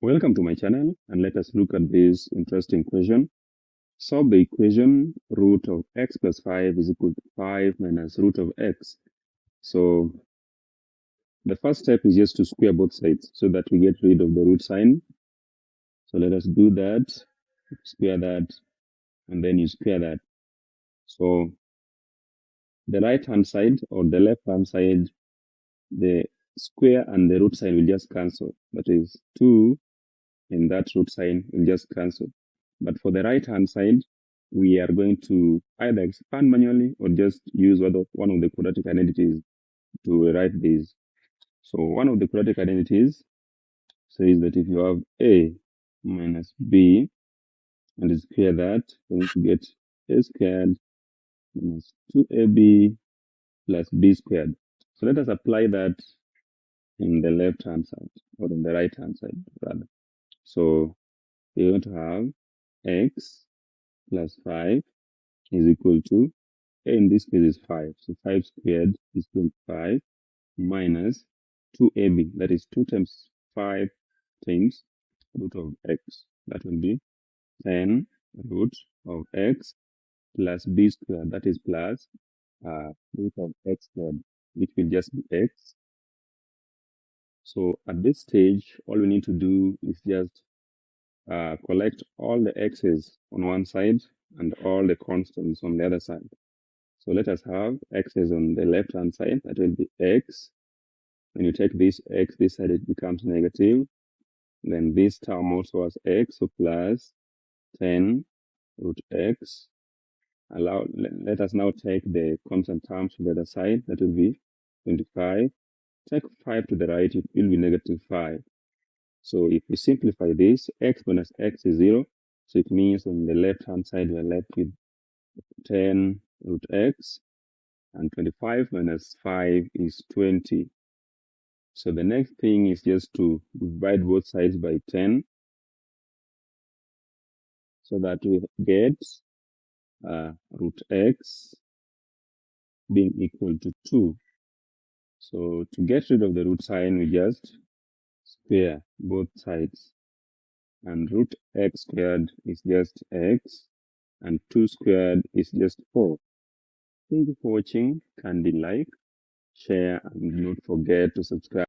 Welcome to my channel, and let us look at this interesting question. Solve the equation root of x plus 5 is equal to 5 minus root of x. So the first step is just to square both sides so that we get rid of the root sign. So let us do that. Square that, and then you square that. So the right hand side or the left hand side, the square and the root sign will just cancel. That is 2 and that root sign will just cancel. But for the right hand side, we are going to either expand manually or just use one of the quadratic identities to write this. So one of the quadratic identities says that if you have a minus b and square that, then you get a squared minus 2ab plus b squared. So let us apply that in the left hand side or in the right hand side rather. So you're going to have x plus 5 is equal to, a in this case is 5. So 5 squared is 25 minus 2ab. That is 2 times 5 times root of x. That will be 10 root of x plus b squared. That is plus root of x squared, which will just be x. So at this stage, all we need to do is just collect all the x's on one side and all the constants on the other side. So let us have x's on the left hand side. That will be x. When you take this x this side, it becomes negative. Then this term also has x, so plus 10 root x. Let us now take the constant terms to the other side. That will be 25. Take 5 to the right, it will be negative 5. So if we simplify this, x minus x is 0. So it means on the left hand side, we are left with 10 root x, and 25 minus 5 is 20. So the next thing is just to divide both sides by 10 so that we get root x being equal to 2. So to get rid of the root sign, we just square both sides. And root x squared is just x, and 2 squared is just 4. Thank you for watching. Kindly like, share, and don't forget to subscribe.